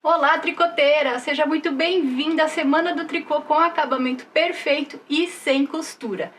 Olá, tricoteira! Seja muito bem-vinda à Semana do Tricô com acabamento perfeito e sem costura.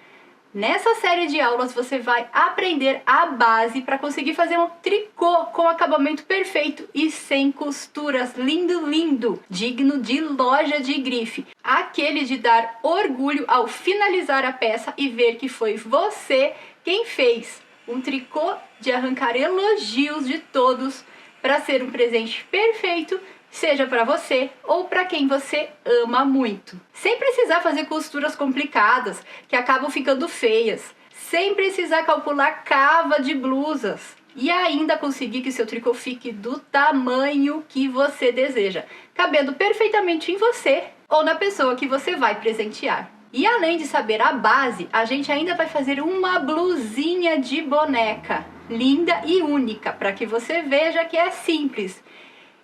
Nessa série de aulas você vai aprender a base para conseguir fazer um tricô com acabamento perfeito e sem costuras. Lindo, lindo! Digno de loja de grife. Aquele de dar orgulho ao finalizar a peça e ver que foi você quem fez. Um tricô de arrancar elogios de todos para ser um presente perfeito, seja para você ou para quem você ama muito. Sem precisar fazer costuras complicadas que acabam ficando feias, sem precisar calcular cava de blusas e ainda conseguir que seu tricô fique do tamanho que você deseja, cabendo perfeitamente em você ou na pessoa que você vai presentear. E além de saber a base, a gente ainda vai fazer uma blusinha de boneca, linda e única, para que você veja que é simples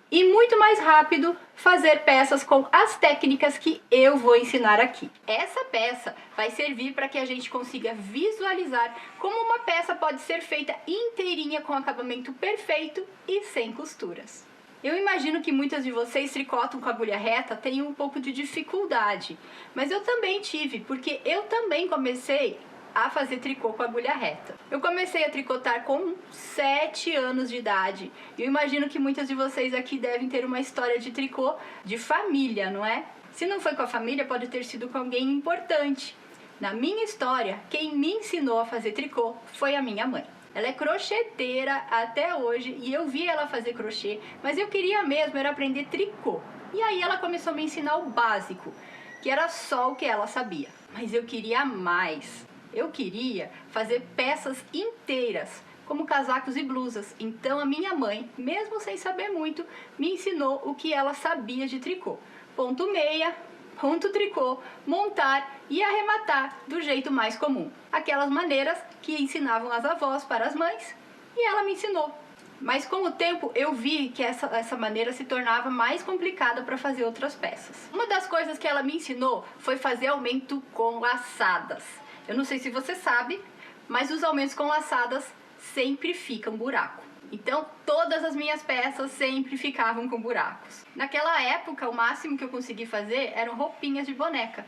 e muito mais rápido fazer peças com as técnicas que eu vou ensinar aqui. Essa peça vai servir para que a gente consiga visualizar como uma peça pode ser feita inteirinha com acabamento perfeito e sem costuras. Eu imagino que muitas de vocês tricotam com agulha reta tenham um pouco de dificuldade, mas eu também tive, porque eu também comecei a fazer tricô com agulha reta. Eu comecei a tricotar com 7 anos de idade. E eu imagino que muitas de vocês aqui devem ter uma história de tricô de família, não é? Se não foi com a família, pode ter sido com alguém importante. Na minha história, quem me ensinou a fazer tricô foi a minha mãe. Ela é crocheteira até hoje e eu vi ela fazer crochê, mas eu queria mesmo era aprender tricô. E aí ela começou a me ensinar o básico, que era só o que ela sabia. Mas eu queria mais. Eu queria fazer peças inteiras, como casacos e blusas. Então a minha mãe, mesmo sem saber muito, me ensinou o que ela sabia de tricô. Ponto meia, ponto tricô, montar e arrematar do jeito mais comum. Aquelas maneiras que ensinavam as avós para as mães e ela me ensinou. Mas com o tempo eu vi que essa maneira se tornava mais complicada para fazer outras peças. Uma das coisas que ela me ensinou foi fazer aumento com laçadas. Eu não sei se você sabe, mas os aumentos com laçadas sempre ficam buraco. Então, todas as minhas peças sempre ficavam com buracos. Naquela época, o máximo que eu consegui fazer eram roupinhas de boneca.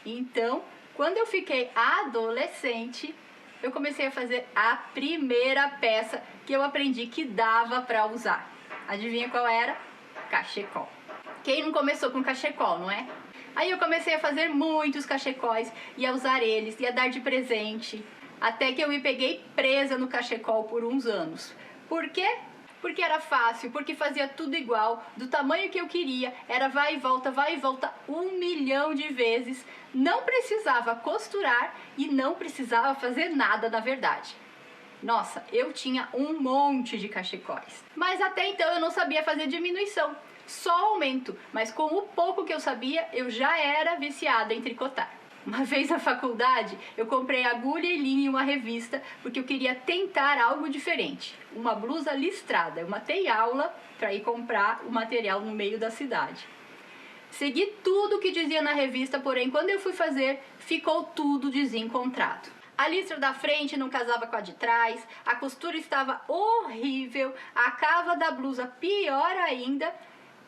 Então, quando eu fiquei adolescente, eu comecei a fazer a primeira peça que eu aprendi que dava para usar. Adivinha qual era? Cachecol. Quem não começou com cachecol, não é? Aí eu comecei a fazer muitos cachecóis e a usar eles e a dar de presente. Até que eu me peguei presa no cachecol por uns anos. Por quê? Porque era fácil, porque fazia tudo igual, do tamanho que eu queria, era vai e volta 1 milhão de vezes. Não precisava costurar e não precisava fazer nada na verdade. Nossa, eu tinha um monte de cachecóis. Mas até então eu não sabia fazer diminuição. Só aumento, mas com o pouco que eu sabia, eu já era viciada em tricotar. Uma vez na faculdade, eu comprei agulha e linha e uma revista, porque eu queria tentar algo diferente. Uma blusa listrada. Eu matei aula para ir comprar o material no meio da cidade. Segui tudo o que dizia na revista, porém, quando eu fui fazer, ficou tudo desencontrado. A listra da frente não casava com a de trás, a costura estava horrível, a cava da blusa pior ainda,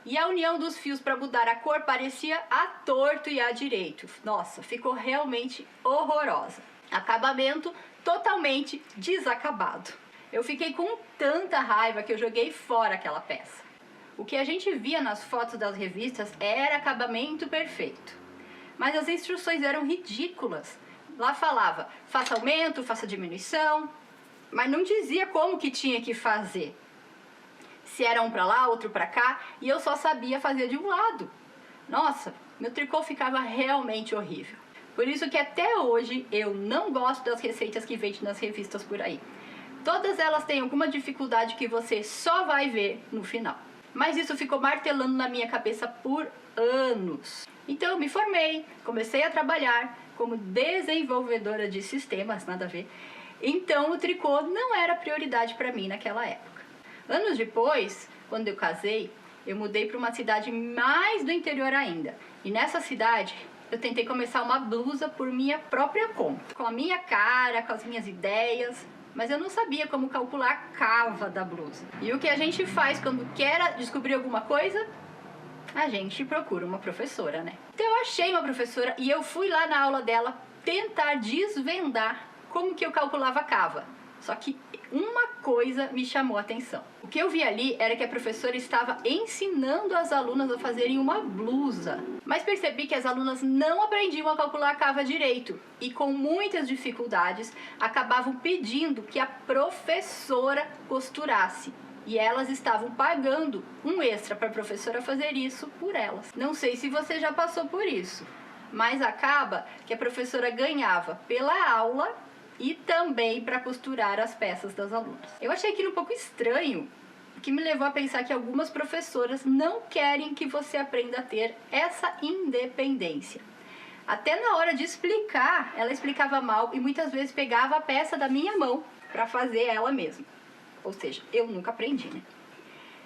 e a união dos fios para mudar a cor parecia a torto e a direito. Nossa, ficou realmente horrorosa. Acabamento totalmente desacabado. Eu fiquei com tanta raiva que eu joguei fora aquela peça. O que a gente via nas fotos das revistas era acabamento perfeito. Mas as instruções eram ridículas. Lá falava, faça aumento, faça diminuição, mas não dizia como que tinha que fazer. Se era um para lá, outro para cá, e eu só sabia fazer de um lado. Nossa, meu tricô ficava realmente horrível. Por isso que até hoje eu não gosto das receitas que vendem nas revistas por aí. Todas elas têm alguma dificuldade que você só vai ver no final. Mas isso ficou martelando na minha cabeça por anos. Então eu me formei, comecei a trabalhar como desenvolvedora de sistemas, nada a ver. Então o tricô não era prioridade para mim naquela época. Anos depois, quando eu casei, eu mudei para uma cidade mais do interior ainda. E nessa cidade, eu tentei começar uma blusa por minha própria conta. Com a minha cara, com as minhas ideias, mas eu não sabia como calcular a cava da blusa. E o que a gente faz quando quer descobrir alguma coisa? a gente procura uma professora, né? Então eu achei uma professora e eu fui lá na aula dela tentar desvendar como que eu calculava a cava. Só que uma coisa me chamou a atenção. O que eu vi ali era que a professora estava ensinando as alunas a fazerem uma blusa. Mas percebi que as alunas não aprendiam a calcular a cava direito e com muitas dificuldades acabavam pedindo que a professora costurasse. E elas estavam pagando um extra para a professora fazer isso por elas. Não sei se você já passou por isso, mas acaba que a professora ganhava pela aula e também para costurar as peças das alunas. Eu achei aquilo um pouco estranho, que me levou a pensar que algumas professoras não querem que você aprenda a ter essa independência. Até na hora de explicar, ela explicava mal e muitas vezes pegava a peça da minha mão para fazer ela mesma. Ou seja, eu nunca aprendi, né?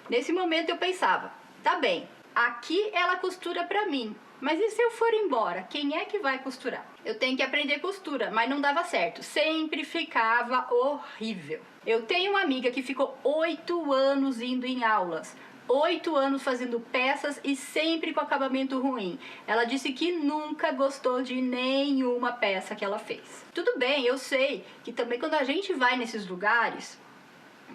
Nesse momento eu pensava, tá bem, aqui ela costura para mim, mas e se eu for embora? Quem é que vai costurar? Eu tenho que aprender costura, mas não dava certo. Sempre ficava horrível. Eu tenho uma amiga que ficou 8 anos indo em aulas. 8 anos fazendo peças e sempre com acabamento ruim. Ela disse que nunca gostou de nenhuma peça que ela fez. Tudo bem, eu sei que também quando a gente vai nesses lugares,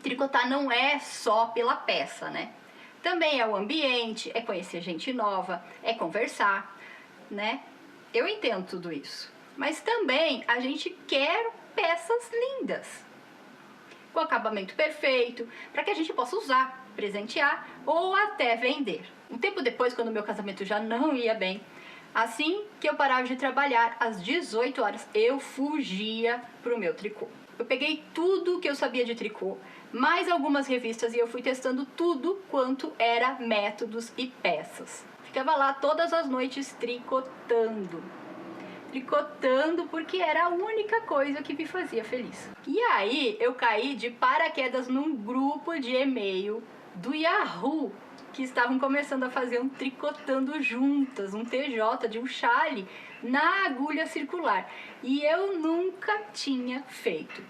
tricotar não é só pela peça, né? Também é o ambiente, é conhecer gente nova, é conversar, né? Eu entendo tudo isso. Mas também a gente quer peças lindas, com acabamento perfeito, para que a gente possa usar, presentear ou até vender. Um tempo depois, quando meu casamento já não ia bem, assim que eu parava de trabalhar, às 18 horas, eu fugia pro meu tricô. Eu peguei tudo que eu sabia de tricô, mais algumas revistas e eu fui testando tudo quanto era métodos e peças. Ficava lá todas as noites tricotando. Tricotando porque era a única coisa que me fazia feliz. E aí eu caí de paraquedas num grupo de e-mail do Yahoo que estavam começando a fazer um tricotando juntas, um TJ de um chale na agulha circular. E eu nunca tinha feito.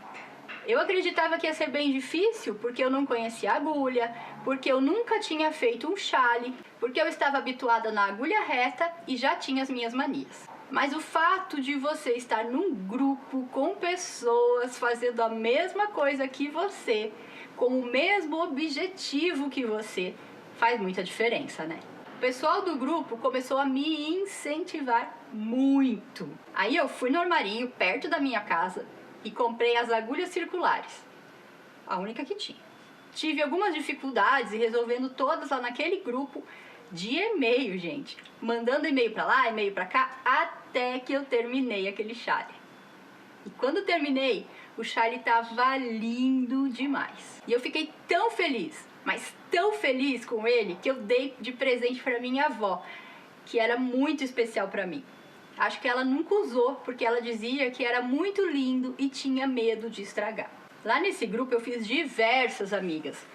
Eu acreditava que ia ser bem difícil, porque eu não conhecia a agulha, porque eu nunca tinha feito um chale, porque eu estava habituada na agulha reta e já tinha as minhas manias. Mas o fato de você estar num grupo com pessoas fazendo a mesma coisa que você, com o mesmo objetivo que você, faz muita diferença, né? O pessoal do grupo começou a me incentivar muito. Aí eu fui no armarinho, perto da minha casa, e comprei as agulhas circulares, a única que tinha. Tive algumas dificuldades e resolvendo todas lá naquele grupo de e-mail, gente. Mandando e-mail pra lá, e-mail pra cá, até que eu terminei aquele chale. E quando terminei, o chale tava lindo demais. E eu fiquei tão feliz, mas tão feliz com ele, que eu dei de presente pra minha avó, que era muito especial pra mim. Acho que ela nunca usou, porque ela dizia que era muito lindo e tinha medo de estragar. Lá nesse grupo eu fiz diversas amigas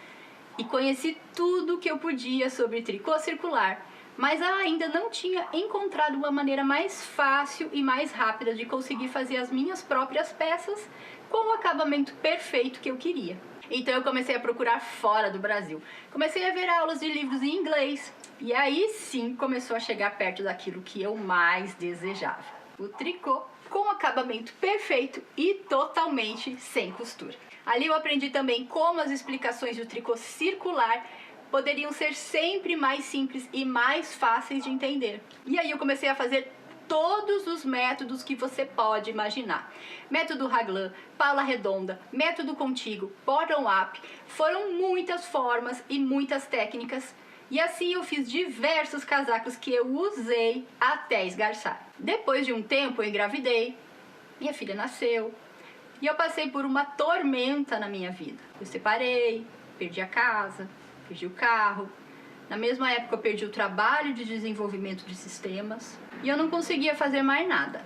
e conheci tudo que eu podia sobre tricô circular, mas ela ainda não tinha encontrado uma maneira mais fácil e mais rápida de conseguir fazer as minhas próprias peças com o acabamento perfeito que eu queria. Então eu comecei a procurar fora do Brasil. Comecei a ver aulas de livros em inglês. E aí sim começou a chegar perto daquilo que eu mais desejava. O tricô com acabamento perfeito e totalmente sem costura. Ali eu aprendi também como as explicações do tricô circular poderiam ser sempre mais simples e mais fáceis de entender. E aí eu comecei a fazer todos os métodos que você pode imaginar. Método raglan, pala redonda, método contigo, bottom-up. Foram muitas formas e muitas técnicas. E assim eu fiz diversos casacos que eu usei até esgarçar. Depois de um tempo eu engravidei, minha filha nasceu e eu passei por uma tormenta na minha vida. Eu separei, perdi a casa, perdi o carro. Na mesma época eu perdi o trabalho de desenvolvimento de sistemas e eu não conseguia fazer mais nada.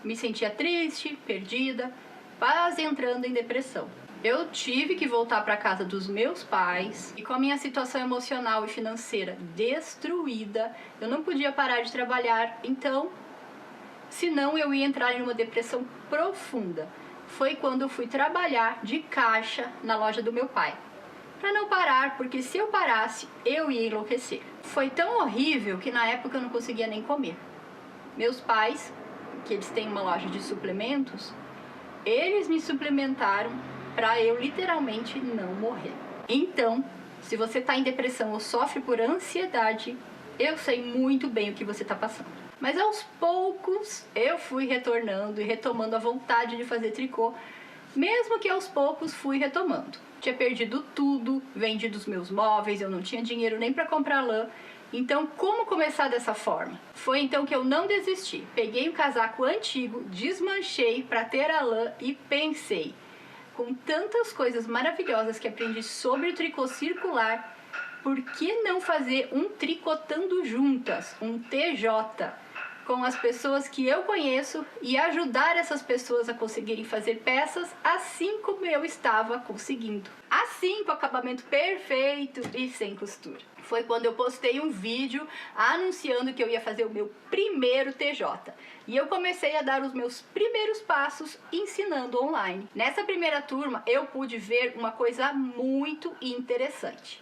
Me sentia triste, perdida, quase entrando em depressão. Eu tive que voltar para casa dos meus pais e com a minha situação emocional e financeira destruída, eu não podia parar de trabalhar, então, senão eu ia entrar em uma depressão profunda. Foi quando eu fui trabalhar de caixa na loja do meu pai. para não parar, porque se eu parasse, eu ia enlouquecer. Foi tão horrível que na época eu não conseguia nem comer. Meus pais, que eles têm uma loja de suplementos, eles me suplementaram para eu literalmente não morrer. Então, se você está em depressão ou sofre por ansiedade, eu sei muito bem o que você está passando. Mas aos poucos eu fui retornando e retomando a vontade de fazer tricô, mesmo que aos poucos fui retomando. Tinha perdido tudo, vendido os meus móveis, eu não tinha dinheiro nem para comprar lã. Então, como começar dessa forma? Foi então que eu não desisti. Peguei um casaco antigo, desmanchei para ter a lã e pensei, com tantas coisas maravilhosas que aprendi sobre o tricô circular, por que não fazer um tricotando juntas, um TJ, com as pessoas que eu conheço e ajudar essas pessoas a conseguirem fazer peças assim como eu estava conseguindo. Assim, com acabamento perfeito e sem costura. Foi quando eu postei um vídeo anunciando que eu ia fazer o meu primeiro TJ. E eu comecei a dar os meus primeiros passos ensinando online. Nessa primeira turma, eu pude ver uma coisa muito interessante.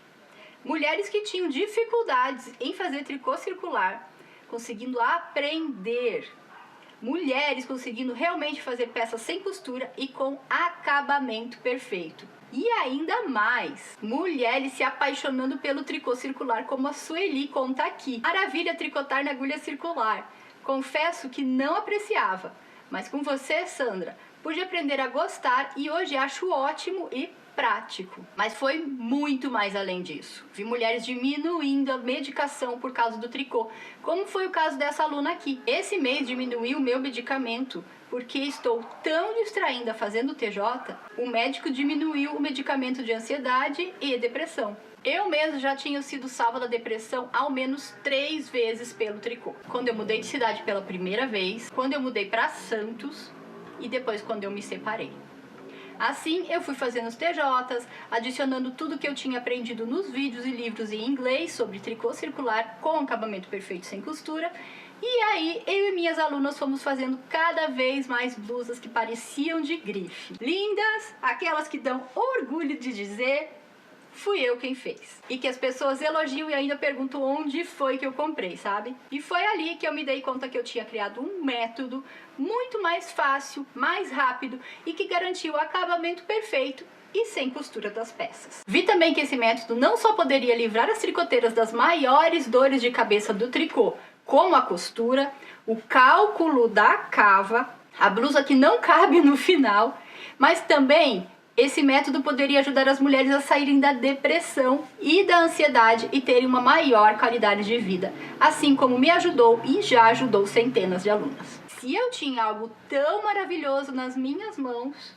Mulheres que tinham dificuldades em fazer tricô circular, conseguindo aprender. Mulheres conseguindo realmente fazer peças sem costura e com acabamento perfeito. E ainda mais, mulheres se apaixonando pelo tricô circular, como a Sueli conta aqui. Maravilha tricotar na agulha circular. Confesso que não apreciava, mas com você, Sandra, pude aprender a gostar e hoje acho ótimo e prático. Mas foi muito mais além disso. Vi mulheres diminuindo a medicação por causa do tricô, como foi o caso dessa aluna aqui. Esse mês diminuí o meu medicamento porque estou tão distraída fazendo TJ, o médico diminuiu o medicamento de ansiedade e depressão. Eu mesmo já tinha sido salva da depressão ao menos 3 vezes pelo tricô. Quando eu mudei de cidade pela primeira vez, quando eu mudei para Santos e depois quando eu me separei. Assim, eu fui fazendo os TJs, adicionando tudo que eu tinha aprendido nos vídeos e livros em inglês sobre tricô circular com acabamento perfeito sem costura. E aí, eu e minhas alunas fomos fazendo cada vez mais blusas que pareciam de grife. Lindas, aquelas que dão orgulho de dizer, fui eu quem fez. E que as pessoas elogiam e ainda perguntam onde foi que eu comprei, sabe? E foi ali que eu me dei conta que eu tinha criado um método muito mais fácil, mais rápido e que garantiu o acabamento perfeito e sem costura das peças. Vi também que esse método não só poderia livrar as tricoteiras das maiores dores de cabeça do tricô, como a costura, o cálculo da cava, a blusa que não cabe no final, mas também esse método poderia ajudar as mulheres a saírem da depressão e da ansiedade e terem uma maior qualidade de vida, assim como me ajudou e já ajudou centenas de alunas. Se eu tinha algo tão maravilhoso nas minhas mãos,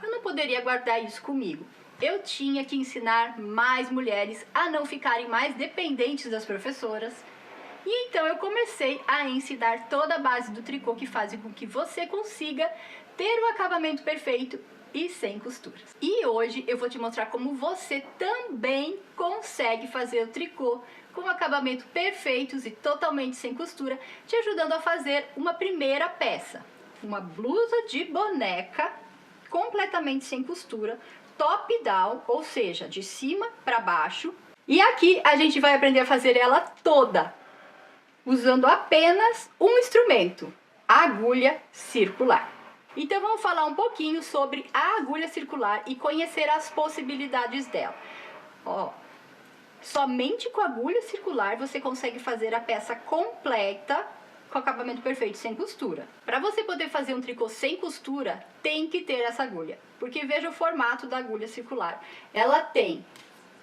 eu não poderia guardar isso comigo. Eu tinha que ensinar mais mulheres a não ficarem mais dependentes das professoras. E então eu comecei a ensinar toda a base do tricô que faz com que você consiga ter o acabamento perfeito e sem costuras. E hoje eu vou te mostrar como você também consegue fazer o tricô com acabamento perfeitos e totalmente sem costura, te ajudando a fazer uma primeira peça. Uma blusa de boneca completamente sem costura, top down, ou seja, de cima para baixo. E aqui a gente vai aprender a fazer ela toda, usando apenas um instrumento, a agulha circular. Então vamos falar um pouquinho sobre a agulha circular e conhecer as possibilidades dela. Ó, somente com a agulha circular você consegue fazer a peça completa com acabamento perfeito sem costura. Para você poder fazer um tricô sem costura, tem que ter essa agulha, porque veja o formato da agulha circular. Ela tem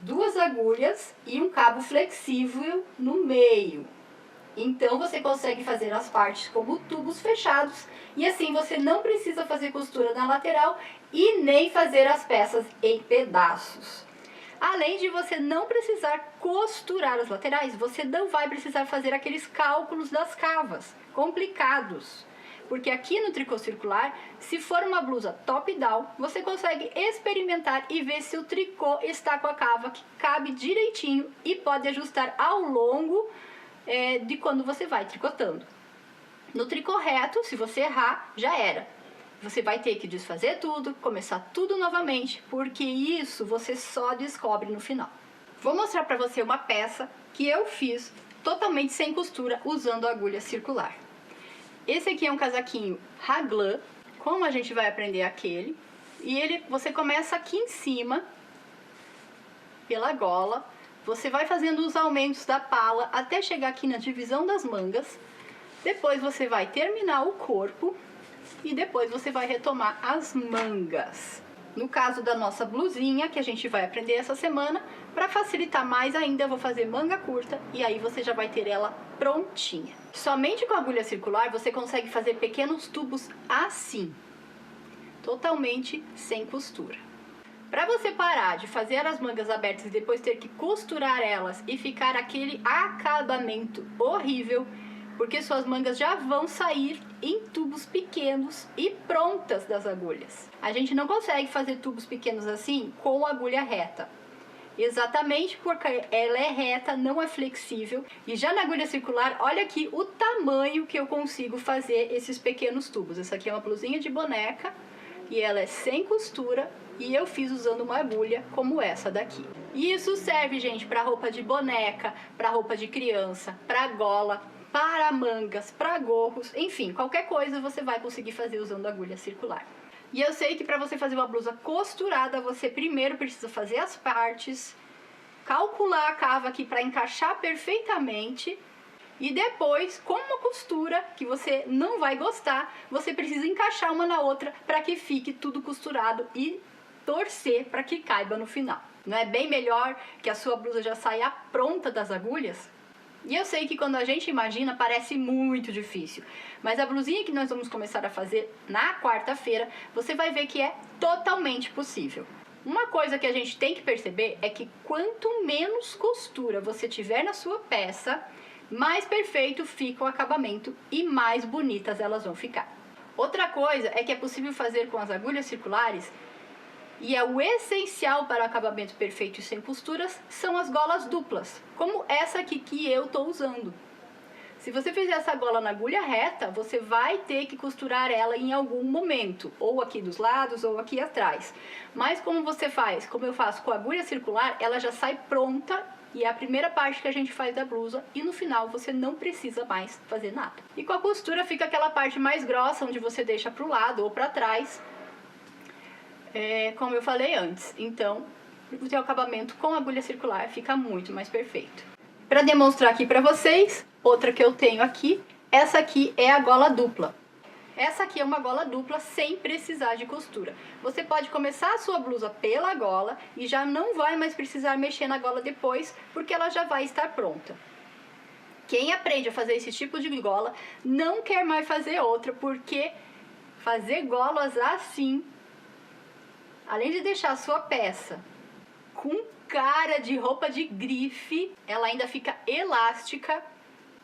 2 agulhas e um cabo flexível no meio. Então você consegue fazer as partes como tubos fechados e assim você não precisa fazer costura na lateral e nem fazer as peças em pedaços. Além de você não precisar costurar as laterais, você não vai precisar fazer aqueles cálculos das cavas complicados. Porque aqui no tricô circular, se for uma blusa top-down, você consegue experimentar e ver se o tricô está com a cava que cabe direitinho e pode ajustar ao longo de quando você vai tricotando. No tricô reto, se você errar, já era. você vai ter que desfazer tudo, começar tudo novamente, porque isso você só descobre no final. Vou mostrar para você uma peça que eu fiz totalmente sem costura usando a agulha circular. Esse aqui é um casaquinho raglan, como a gente vai aprender aquele, e você começa aqui em cima, pela gola, você vai fazendo os aumentos da pala até chegar aqui na divisão das mangas, depois você vai terminar o corpo e depois você vai retomar as mangas. No caso da nossa blusinha, que a gente vai aprender essa semana, para facilitar mais ainda, eu vou fazer manga curta e aí você já vai ter ela prontinha. Somente com a agulha circular você consegue fazer pequenos tubos assim, totalmente sem costura. Para você parar de fazer as mangas abertas e depois ter que costurar elas e ficar aquele acabamento horrível, porque suas mangas já vão sair em tubos pequenos e prontas das agulhas. A gente não consegue fazer tubos pequenos assim com agulha reta. Exatamente porque ela é reta, não é flexível. E já na agulha circular, olha aqui o tamanho que eu consigo fazer esses pequenos tubos. Essa aqui é uma blusinha de boneca e ela é sem costura e eu fiz usando uma agulha como essa daqui. E isso serve, gente, para roupa de boneca, para roupa de criança, para gola, para mangas, para gorros, enfim, qualquer coisa você vai conseguir fazer usando agulha circular. E eu sei que para você fazer uma blusa costurada, você primeiro precisa fazer as partes, calcular a cava aqui para encaixar perfeitamente, e depois, com uma costura que você não vai gostar, você precisa encaixar uma na outra para que fique tudo costurado e torcer para que caiba no final. Não é bem melhor que a sua blusa já saia pronta das agulhas? E eu sei que quando a gente imagina parece muito difícil, mas a blusinha que nós vamos começar a fazer na quarta-feira, você vai ver que é totalmente possível. Uma coisa que a gente tem que perceber é que quanto menos costura você tiver na sua peça, mais perfeito fica o acabamento e mais bonitas elas vão ficar. Outra coisa é que é possível fazer com as agulhas circulares, e é o essencial para o acabamento perfeito e sem costuras, são as golas duplas, como essa aqui que eu estou usando. Se você fizer essa gola na agulha reta, você vai ter que costurar ela em algum momento, ou aqui dos lados ou aqui atrás. Mas como você faz, como eu faço com a agulha circular, ela já sai pronta e é a primeira parte que a gente faz da blusa e no final você não precisa mais fazer nada. E com a costura fica aquela parte mais grossa, onde você deixa para o lado ou para trás, como eu falei antes. Então, o seu acabamento com agulha circular fica muito mais perfeito. Para demonstrar aqui para vocês, outra que eu tenho aqui, essa aqui é a gola dupla. Essa aqui é uma gola dupla sem precisar de costura. Você pode começar a sua blusa pela gola e já não vai mais precisar mexer na gola depois, porque ela já vai estar pronta. Quem aprende a fazer esse tipo de gola não quer mais fazer outra, porque fazer golas assim, além de deixar a sua peça com cara de roupa de grife, ela ainda fica elástica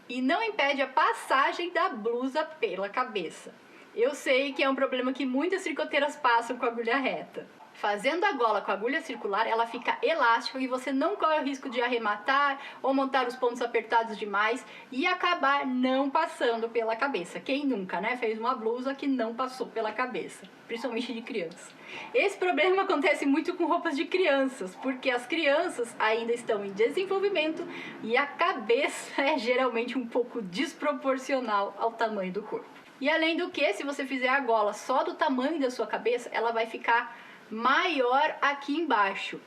e não impede a passagem da blusa pela cabeça. Eu sei que é um problema que muitas tricoteiras passam com a agulha reta. Fazendo a gola com a agulha circular, ela fica elástica e você não corre o risco de arrematar ou montar os pontos apertados demais e acabar não passando pela cabeça. Quem nunca, né, fez uma blusa que não passou pela cabeça, principalmente de criança. Esse problema acontece muito com roupas de crianças, porque as crianças ainda estão em desenvolvimento e a cabeça é geralmente um pouco desproporcional ao tamanho do corpo. E além do que, se você fizer a gola só do tamanho da sua cabeça, ela vai ficar maior aqui embaixo,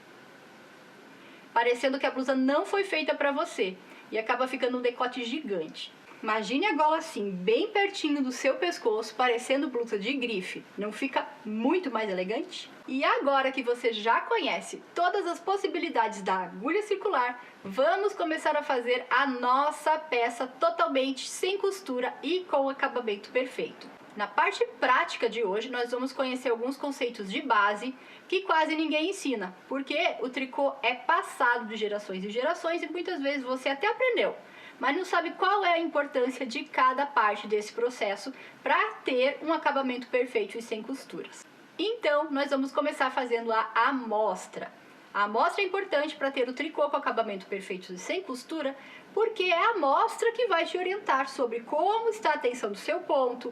parecendo que a blusa não foi feita para você e acaba ficando um decote gigante. Imagine a gola assim, bem pertinho do seu pescoço, parecendo blusa de grife. Não fica muito mais elegante? E agora que você já conhece todas as possibilidades da agulha circular, vamos começar a fazer a nossa peça totalmente sem costura e com o acabamento perfeito. Na parte prática de hoje, nós vamos conhecer alguns conceitos de base que quase ninguém ensina, porque o tricô é passado de gerações em gerações e muitas vezes você até aprendeu, mas não sabe qual é a importância de cada parte desse processo para ter um acabamento perfeito e sem costuras. Então, nós vamos começar fazendo a amostra. A amostra é importante para ter o tricô com acabamento perfeito e sem costura, porque é a amostra que vai te orientar sobre como está a tensão do seu ponto,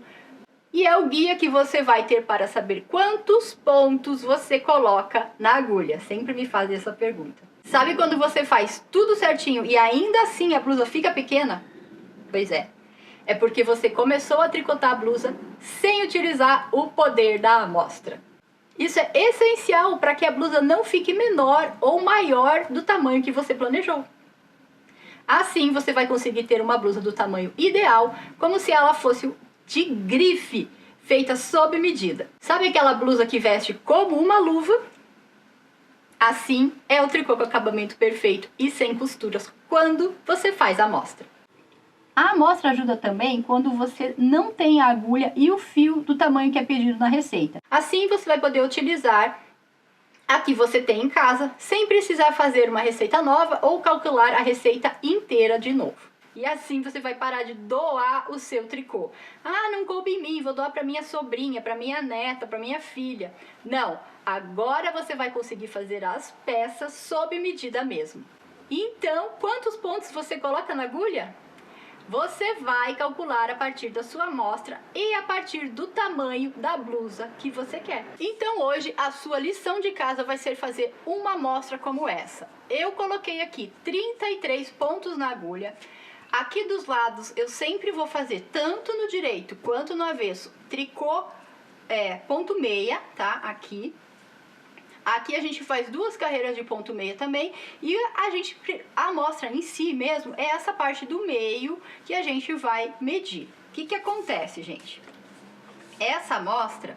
E é o guia que você vai ter para saber quantos pontos você coloca na agulha. Sempre me fazem essa pergunta. Sabe quando você faz tudo certinho e ainda assim a blusa fica pequena? Pois é. É porque você começou a tricotar a blusa sem utilizar o poder da amostra. Isso é essencial para que a blusa não fique menor ou maior do tamanho que você planejou. Assim você vai conseguir ter uma blusa do tamanho ideal, como se ela fosse de grife, feita sob medida. Sabe aquela blusa que veste como uma luva? Assim é o tricô com acabamento perfeito e sem costuras quando você faz a amostra. A amostra ajuda também quando você não tem a agulha e o fio do tamanho que é pedido na receita. Assim você vai poder utilizar a que você tem em casa, sem precisar fazer uma receita nova ou calcular a receita inteira de novo. E assim você vai parar de doar o seu tricô. Ah, não coube em mim, vou doar para minha sobrinha, para minha neta, para minha filha. Não, agora você vai conseguir fazer as peças sob medida mesmo. Então, quantos pontos você coloca na agulha? Você vai calcular a partir da sua amostra e a partir do tamanho da blusa que você quer. Então hoje a sua lição de casa vai ser fazer uma amostra como essa. Eu coloquei aqui 33 pontos na agulha. Aqui dos lados eu sempre vou fazer, tanto no direito quanto no avesso, tricô ponto meia, tá? Aqui a gente faz 2 carreiras de ponto meia também. E a amostra em si mesmo é essa parte do meio que a gente vai medir. O que acontece, gente? Essa amostra,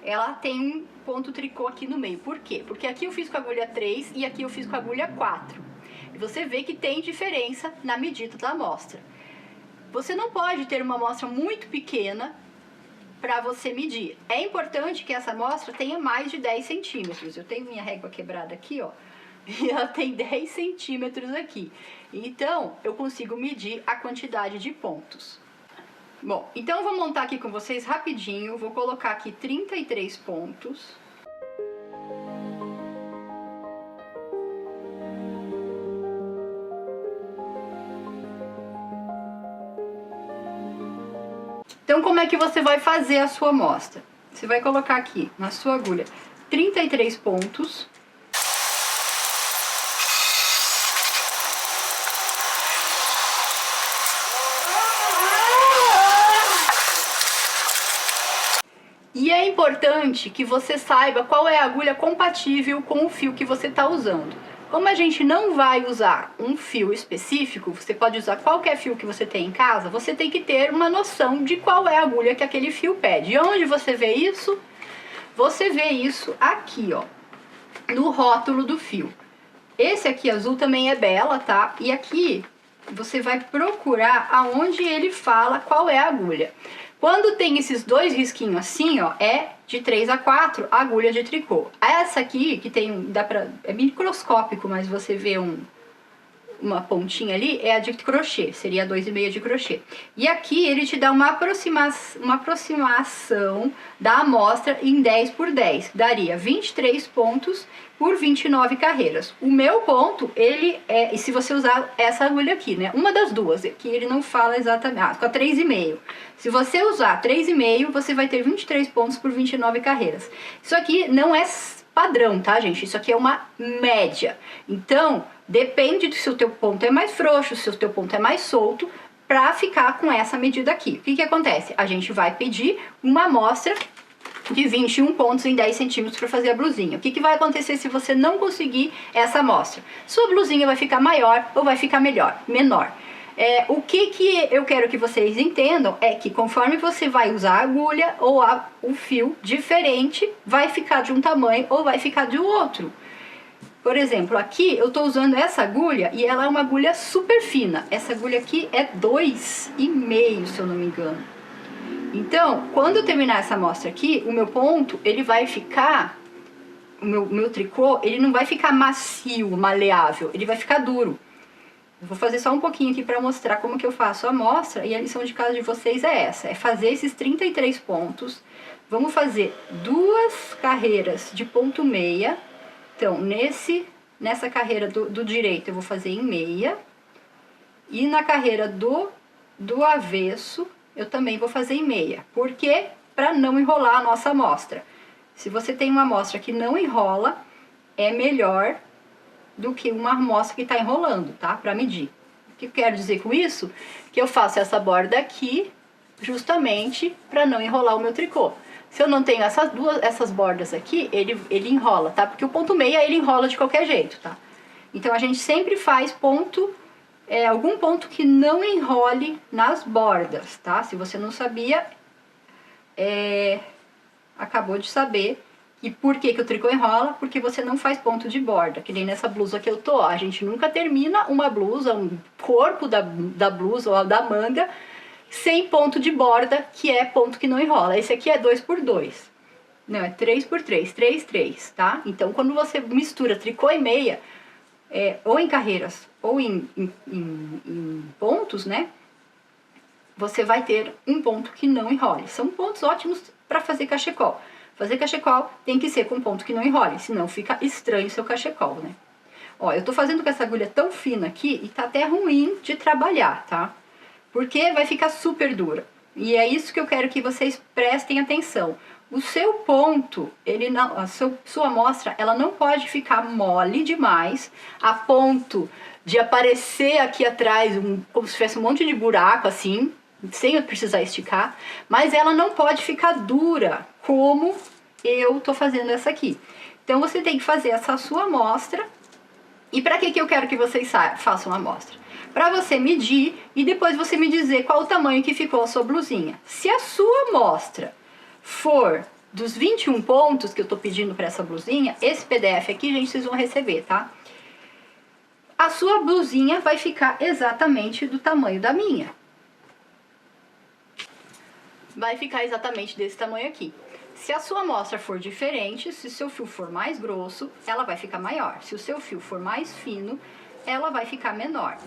ela tem um ponto tricô aqui no meio. Por quê? Porque aqui eu fiz com a agulha 3 e aqui eu fiz com a agulha 4. E você vê que tem diferença na medida da amostra. Você não pode ter uma amostra muito pequena para você medir. É importante que essa amostra tenha mais de 10 centímetros. Eu tenho minha régua quebrada aqui, ó, e ela tem 10 centímetros aqui. Então, eu consigo medir a quantidade de pontos. Bom, então eu vou montar aqui com vocês rapidinho. Vou colocar aqui 33 pontos. Então, como é que você vai fazer a sua amostra? Você vai colocar aqui na sua agulha 33 pontos. E é importante que você saiba qual é a agulha compatível com o fio que você está usando. Como a gente não vai usar um fio específico, você pode usar qualquer fio que você tem em casa, você tem que ter uma noção de qual é a agulha que aquele fio pede. E onde você vê isso? Você vê isso aqui, ó, no rótulo do fio. Esse aqui azul também é Bela, tá? E aqui você vai procurar aonde ele fala qual é a agulha. Quando tem esses 2 risquinhos assim, ó, é de 3 a 4 agulha de tricô. Essa aqui, que tem, é microscópico, mas você vê uma pontinha ali, é a de crochê, seria a 2,5 de crochê. E aqui ele te dá uma aproximação da amostra em 10 por 10, daria 23 pontos por 29 carreiras. O meu ponto, ele é, e se você usar essa agulha aqui, né, uma das duas, que ele não fala exatamente, com a 3,5. Se você usar 3,5, você vai ter 23 pontos por 29 carreiras. Isso aqui não é padrão, tá, gente? Isso aqui é uma média. Então, depende se o teu ponto é mais frouxo, se o teu ponto é mais solto, pra ficar com essa medida aqui. O que acontece? A gente vai pedir uma amostra de 21 pontos em 10 centímetros para fazer a blusinha. O que vai acontecer se você não conseguir essa amostra? Sua blusinha vai ficar maior ou vai ficar menor. O que eu quero que vocês entendam é que conforme você vai usar a agulha ou o fio diferente, vai ficar de um tamanho ou vai ficar de outro. Por exemplo, aqui eu estou usando essa agulha e ela é uma agulha super fina. Essa agulha aqui é 2,5, se eu não me engano. Então, quando eu terminar essa amostra aqui, o meu ponto, ele vai ficar, o meu tricô, ele não vai ficar macio, maleável, ele vai ficar duro. Eu vou fazer só um pouquinho aqui para mostrar como que eu faço a amostra, e a lição de casa de vocês é essa, é fazer esses 33 pontos. Vamos fazer 2 carreiras de ponto meia. Então, nessa carreira do direito eu vou fazer em meia, e na carreira do avesso eu também vou fazer em meia. Por quê? para não enrolar a nossa amostra. Se você tem uma amostra que não enrola, é melhor do que uma amostra que está enrolando, tá? Para medir. O que eu quero dizer com isso? Que eu faço essa borda aqui, justamente para não enrolar o meu tricô. Se eu não tenho essas bordas aqui, ele enrola, tá? Porque o ponto meia, ele enrola de qualquer jeito, tá? Então, a gente sempre faz ponto, algum ponto que não enrole nas bordas, tá? Se você não sabia, acabou de saber. E por que que o tricô enrola? Porque você não faz ponto de borda, que nem nessa blusa que eu tô, ó. A gente nunca termina uma blusa, um corpo da blusa ou da manga, sem ponto de borda, que é ponto que não enrola. Esse aqui é 2x2. Não, é 3x3, 3, 3, tá? Então, quando você mistura tricô e meia, ou em carreiras ou em pontos, né? Você vai ter um ponto que não enrole. São pontos ótimos para fazer cachecol. Fazer cachecol tem que ser com ponto que não enrole, senão fica estranho o seu cachecol, né? Ó, eu tô fazendo com essa agulha tão fina aqui e tá até ruim de trabalhar, tá? Porque vai ficar super dura. E é isso que eu quero que vocês prestem atenção. O seu ponto, sua amostra, ela não pode ficar mole demais, a ponto de aparecer aqui atrás, como se tivesse um monte de buraco assim, sem eu precisar esticar, mas ela não pode ficar dura, como eu tô fazendo essa aqui. Então, você tem que fazer essa sua amostra. E para que eu quero que vocês façam a amostra? Para você medir e depois você me dizer qual o tamanho que ficou a sua blusinha. Se a sua amostra for dos 21 pontos que eu tô pedindo para essa blusinha, esse PDF aqui, gente, vocês vão receber, tá? A sua blusinha vai ficar exatamente do tamanho da minha. Vai ficar exatamente desse tamanho aqui. Se a sua amostra for diferente, se o seu fio for mais grosso, ela vai ficar maior. Se o seu fio for mais fino, ela vai ficar menor.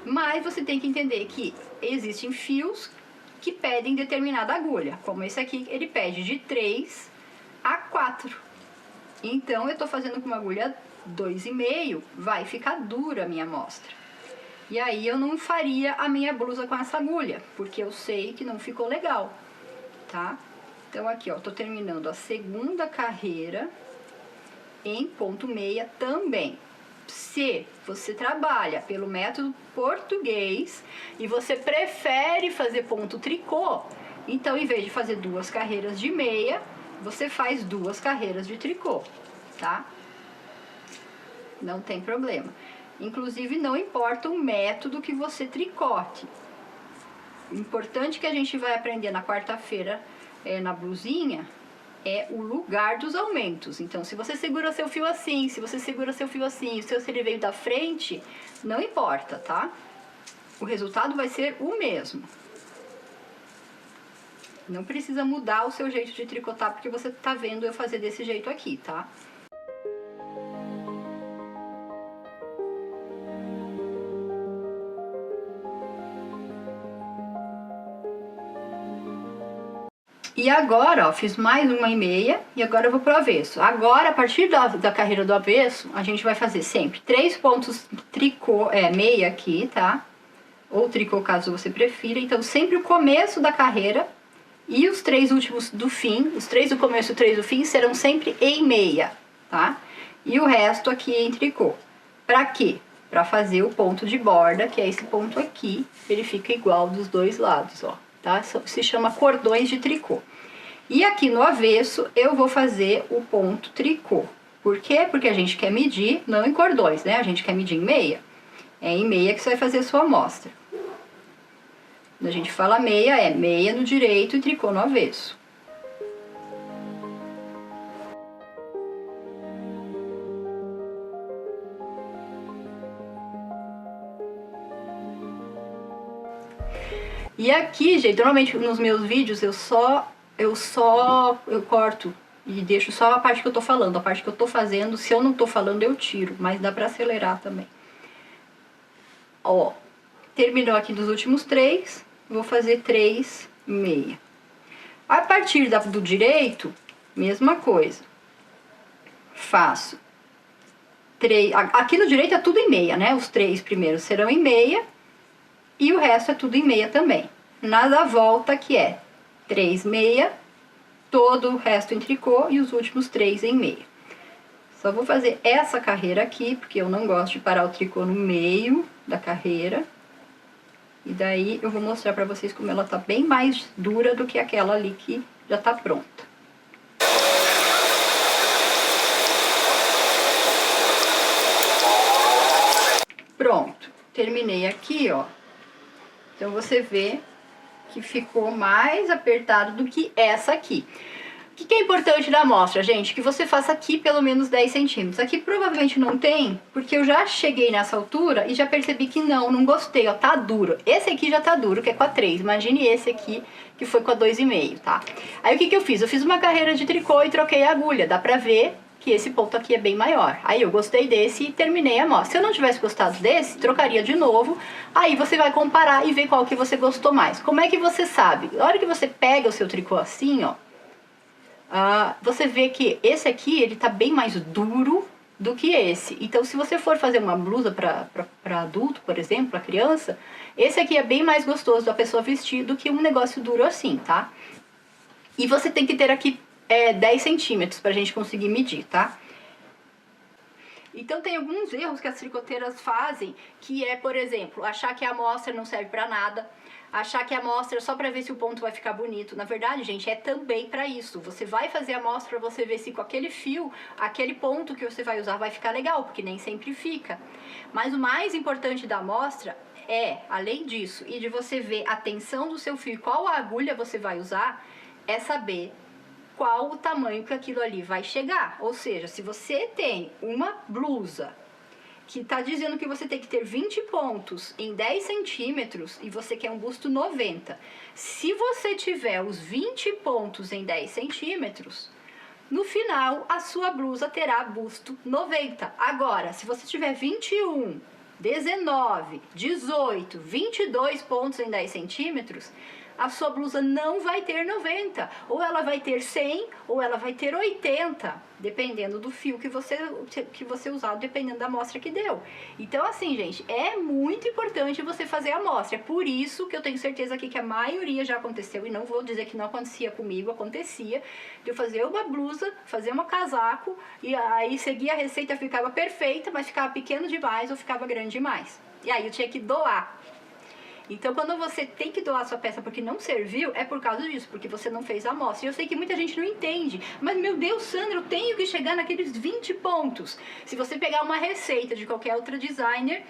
Mas você tem que entender que existem fios que pedem determinada agulha. Como esse aqui, ele pede de 3 a 4. Então, eu tô fazendo com uma agulha 2,5, vai ficar dura a minha amostra. E aí, eu não faria a minha blusa com essa agulha, porque eu sei que não ficou legal, tá? Então, aqui, ó, tô terminando a segunda carreira em ponto meia também. Se você trabalha pelo método português e você prefere fazer ponto tricô, então, em vez de fazer 2 carreiras de meia, você faz 2 carreiras de tricô, tá? Não tem problema. Inclusive, não importa o método que você tricote. O importante que a gente vai aprender na quarta-feira na blusinha é o lugar dos aumentos. Então, se você segura seu fio assim, se você segura seu fio assim, se ele veio da frente, não importa, tá? O resultado vai ser o mesmo. Não precisa mudar o seu jeito de tricotar, porque você tá vendo eu fazer desse jeito aqui, tá? E agora, ó, fiz mais 1,5 e agora eu vou pro avesso. Agora, a partir da carreira do avesso, a gente vai fazer sempre 3 pontos tricô, meia aqui, tá? Ou tricô, caso você prefira. Então, sempre o começo da carreira e os 3 últimos do fim, os 3 do começo e os 3 do fim, serão sempre em meia, tá? E o resto aqui em tricô. Pra quê? Pra fazer o ponto de borda, que é esse ponto aqui, ele fica igual dos dois lados, ó. Tá? Se chama cordões de tricô. E aqui no avesso eu vou fazer o ponto tricô. Por quê? Porque a gente quer medir, não em cordões, né? A gente quer medir em meia. É em meia que você vai fazer a sua amostra. Quando a gente fala meia, é meia no direito e tricô no avesso. E aqui, gente, normalmente nos meus vídeos eu corto e deixo só a parte que eu tô falando, a parte que eu tô fazendo. Se eu não tô falando, eu tiro, mas dá pra acelerar também. Ó, terminou aqui dos últimos 3, vou fazer 3 meia. A partir do direito, mesma coisa. Faço 3, aqui no direito é tudo em meia, né? Os 3 primeiros serão em meia. E o resto é tudo em meia também. Na da volta, que é 3 meia todo o resto em tricô e os últimos 3 em meio. Só vou fazer essa carreira aqui, porque eu não gosto de parar o tricô no meio da carreira. E daí eu vou mostrar pra vocês como ela tá bem mais dura do que aquela ali que já tá pronta. Pronto, terminei aqui, ó. Então você vê que ficou mais apertado do que essa aqui. O que é importante da amostra, gente? Que você faça aqui pelo menos 10 centímetros. Aqui provavelmente não tem, porque eu já cheguei nessa altura e já percebi que não gostei, ó, tá duro. Esse aqui já tá duro, que é com a 3. Imagine esse aqui, que foi com a 2,5, tá? Aí o que eu fiz? Eu fiz uma carreira de tricô e troquei a agulha. Dá pra ver que esse ponto aqui é bem maior. Aí eu gostei desse e terminei a amostra. Se eu não tivesse gostado desse, trocaria de novo. Aí você vai comparar e ver qual que você gostou mais. Como é que você sabe? Na hora que você pega o seu tricô assim, ó, você vê que esse aqui, ele tá bem mais duro do que esse. Então, se você for fazer uma blusa para adulto, por exemplo, para criança, esse aqui é bem mais gostoso da pessoa vestir do que um negócio duro assim, tá? E você tem que ter aqui 10 centímetros pra gente conseguir medir, tá? Então tem alguns erros que as tricoteiras fazem, que é, por exemplo, achar que a amostra não serve pra nada, achar que a amostra é só pra ver se o ponto vai ficar bonito. Na verdade, gente, é também pra isso. Você vai fazer a amostra pra você ver se com aquele fio, aquele ponto que você vai usar vai ficar legal, porque nem sempre fica. Mas o mais importante da amostra é, além disso, e de você ver a tensão do seu fio e qual a agulha você vai usar, é saber qual o tamanho que aquilo ali vai chegar. Ou seja, se você tem uma blusa que está dizendo que você tem que ter 20 pontos em 10 centímetros e você quer um busto 90, se você tiver os 20 pontos em 10 centímetros, no final a sua blusa terá busto 90. Agora, se você tiver 21, 19, 18, 22 pontos em 10 centímetros, a sua blusa não vai ter 90, ou ela vai ter 100, ou ela vai ter 80, dependendo do fio que você usar, dependendo da amostra que deu. Então, assim, gente, é muito importante você fazer a amostra. É por isso que eu tenho certeza aqui que a maioria já aconteceu, e não vou dizer que não acontecia comigo, acontecia, de eu fazer uma blusa, fazer um casaco, e aí seguir a receita, ficava perfeita, mas ficava pequeno demais ou ficava grande demais. E aí eu tinha que doar. Então, quando você tem que doar a sua peça porque não serviu, é por causa disso, porque você não fez a amostra. E eu sei que muita gente não entende, mas, meu Deus, Sandra, eu tenho que chegar naqueles 20 pontos. Se você pegar uma receita de qualquer outra designer,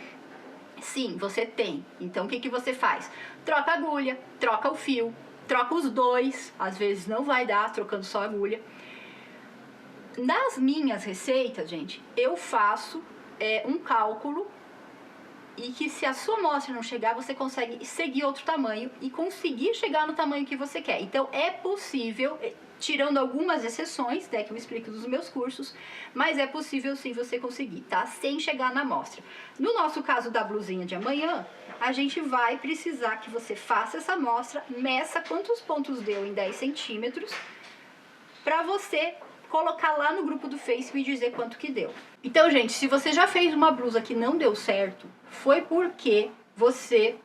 sim, você tem. Então, o que você faz? Troca a agulha, troca o fio, troca os dois. Às vezes não vai dar trocando só a agulha. Nas minhas receitas, gente, eu faço um cálculo, e que se a sua amostra não chegar, você consegue seguir outro tamanho e conseguir chegar no tamanho que você quer. Então é possível, tirando algumas exceções, né, que eu explico nos meus cursos, mas é possível sim você conseguir, tá? Sem chegar na amostra. No nosso caso da blusinha de amanhã, a gente vai precisar que você faça essa amostra, meça quantos pontos deu em 10 centímetros, pra você colocar lá no grupo do Face e dizer quanto que deu. Então, gente, se você já fez uma blusa que não deu certo, foi porque você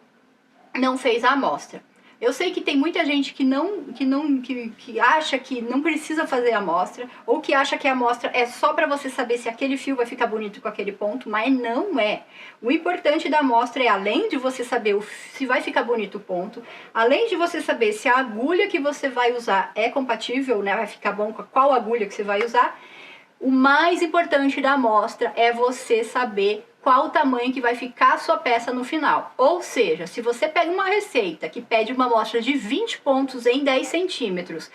não fez a amostra. Eu sei que tem muita gente que acha que não precisa fazer a amostra, ou que acha que a amostra é só para você saber se aquele fio vai ficar bonito com aquele ponto, mas não é. O importante da amostra é, além de você saber se vai ficar bonito o ponto, além de você saber se a agulha que você vai usar é compatível, né, vai ficar bom com qual agulha que você vai usar, o mais importante da amostra é você saber qual o tamanho que vai ficar a sua peça no final. Ou seja, se você pega uma receita que pede uma amostra de 20 pontos em 10 centímetros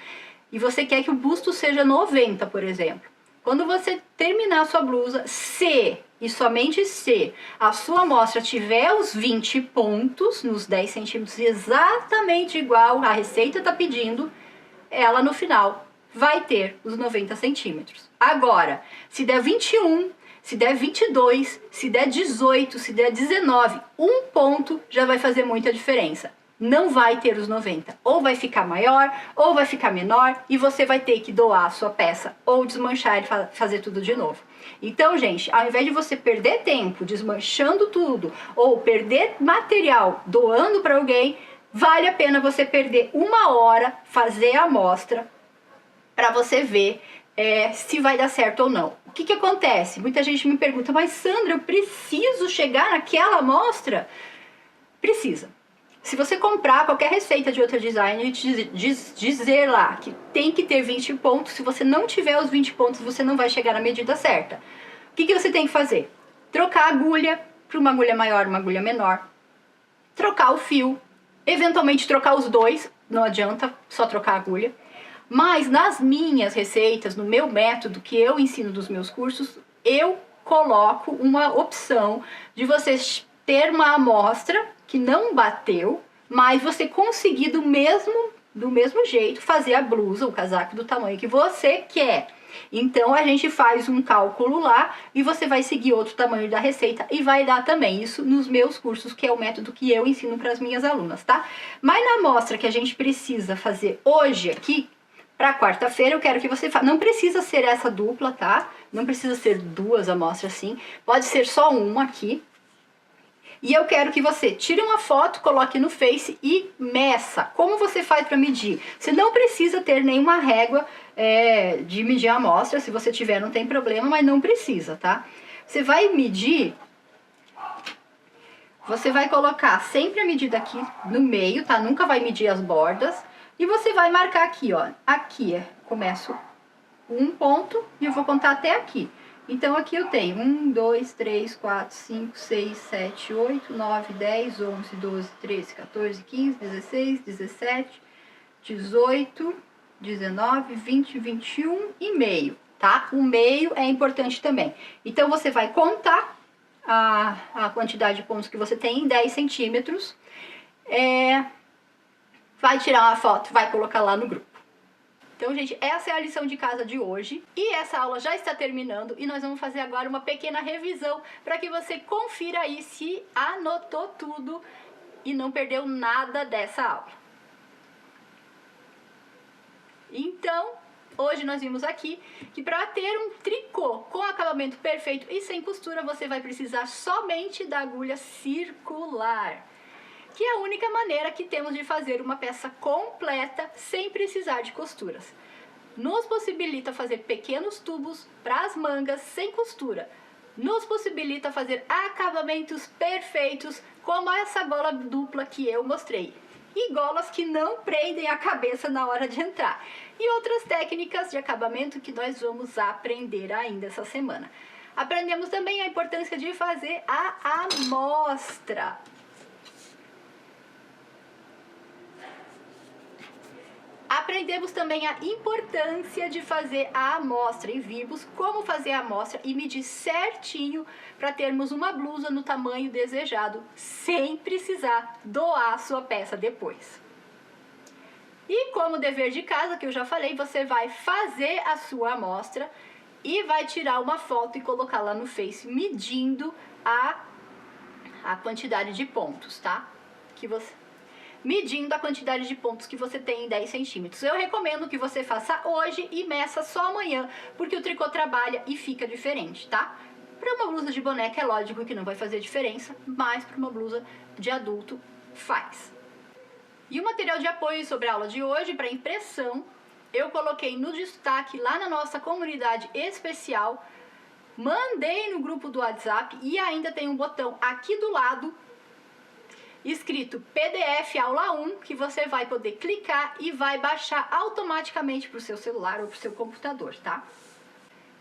e você quer que o busto seja 90, por exemplo, quando você terminar a sua blusa, se e somente se a sua amostra tiver os 20 pontos nos 10 centímetros exatamente igual a receita está pedindo, ela no final vai ter os 90 centímetros. Agora, se der 21, se der 22, se der 18, se der 19, um ponto já vai fazer muita diferença. Não vai ter os 90. Ou vai ficar maior, ou vai ficar menor, e você vai ter que doar a sua peça, ou desmanchar e fazer tudo de novo. Então, gente, ao invés de você perder tempo desmanchando tudo, ou perder material doando para alguém, vale a pena você perder 1 hora, fazer a amostra, para você ver se vai dar certo ou não. O que acontece? Muita gente me pergunta, mas Sandra, eu preciso chegar naquela amostra? Precisa. Se você comprar qualquer receita de outro designer e dizer lá que tem que ter 20 pontos, se você não tiver os 20 pontos, você não vai chegar na medida certa. O que você tem que fazer? Trocar a agulha para uma agulha maior, uma agulha menor. Trocar o fio. Eventualmente trocar os dois, não adianta só trocar a agulha. Mas nas minhas receitas, no meu método que eu ensino dos meus cursos, eu coloco uma opção de você ter uma amostra que não bateu, mas você conseguir do mesmo jeito fazer a blusa, o casaco do tamanho que você quer. Então a gente faz um cálculo lá e você vai seguir outro tamanho da receita e vai dar também isso nos meus cursos, que é o método que eu ensino para as minhas alunas, tá? Mas na amostra que a gente precisa fazer hoje aqui, para quarta-feira, eu quero que você faça. Não precisa ser essa dupla, tá? Não precisa ser duas amostras assim, pode ser só uma aqui. E eu quero que você tire uma foto, coloque no Face e meça. Como você faz para medir? Você não precisa ter nenhuma régua de medir a amostra. Se você tiver, não tem problema, mas não precisa, tá? Você vai medir, você vai colocar sempre a medida aqui no meio, tá? Nunca vai medir as bordas. E você vai marcar aqui, ó. Aqui começo um ponto e eu vou contar até aqui. Então, aqui eu tenho 1, 2, 3, 4, 5, 6, 7, 8, 9, 10, 11, 12, 13, 14, 15, 16, 17, 18, 19, 20, 21 e meio, tá? O meio é importante também. Então, você vai contar a quantidade de pontos que você tem em 10 centímetros. Vai tirar uma foto, vai colocar lá no grupo. Então, gente, essa é a lição de casa de hoje. E essa aula já está terminando e nós vamos fazer agora uma pequena revisão para que você confira aí se anotou tudo e não perdeu nada dessa aula. Então, hoje nós vimos aqui que para ter um tricô com acabamento perfeito e sem costura, você vai precisar somente da agulha circular, que é a única maneira que temos de fazer uma peça completa sem precisar de costuras. Nos possibilita fazer pequenos tubos para as mangas sem costura. Nos possibilita fazer acabamentos perfeitos, como essa gola dupla que eu mostrei. E golas que não prendem a cabeça na hora de entrar. E outras técnicas de acabamento que nós vamos aprender ainda essa semana. Aprendemos também a importância de fazer a amostra. Aprendemos também a importância de fazer a amostra e vimos como fazer a amostra e medir certinho para termos uma blusa no tamanho desejado, sem precisar doar a sua peça depois. E como dever de casa, que eu já falei, você vai fazer a sua amostra e vai tirar uma foto e colocar lá no Face, medindo a quantidade de pontos, tá? Medindo a quantidade de pontos que você tem em 10 centímetros. Eu recomendo que você faça hoje e meça só amanhã, porque o tricô trabalha e fica diferente, tá? Para uma blusa de boneca é lógico que não vai fazer diferença, mas para uma blusa de adulto faz. E o material de apoio sobre a aula de hoje, para impressão, eu coloquei no destaque lá na nossa comunidade especial, mandei no grupo do WhatsApp e ainda tem um botão aqui do lado escrito PDF aula 1, que você vai poder clicar e vai baixar automaticamente para o seu celular ou para o seu computador, tá?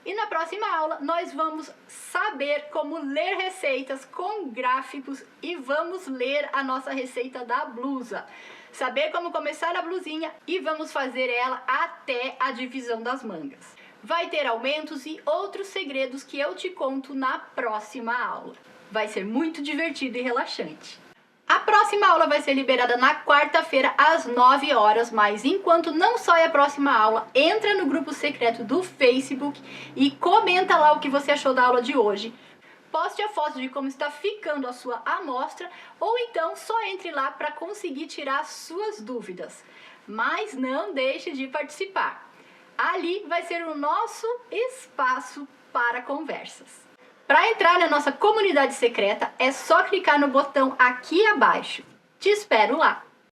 E na próxima aula nós vamos saber como ler receitas com gráficos e vamos ler a nossa receita da blusa. Saber como começar a blusinha e vamos fazer ela até a divisão das mangas. Vai ter aumentos e outros segredos que eu te conto na próxima aula. Vai ser muito divertido e relaxante. A próxima aula vai ser liberada na quarta-feira às 9 horas, mas enquanto não sai a próxima aula, entra no grupo secreto do Facebook e comenta lá o que você achou da aula de hoje. Poste a foto de como está ficando a sua amostra ou então só entre lá para conseguir tirar suas dúvidas. Mas não deixe de participar. Ali vai ser o nosso espaço para conversas. Para entrar na nossa comunidade secreta, é só clicar no botão aqui abaixo. Te espero lá!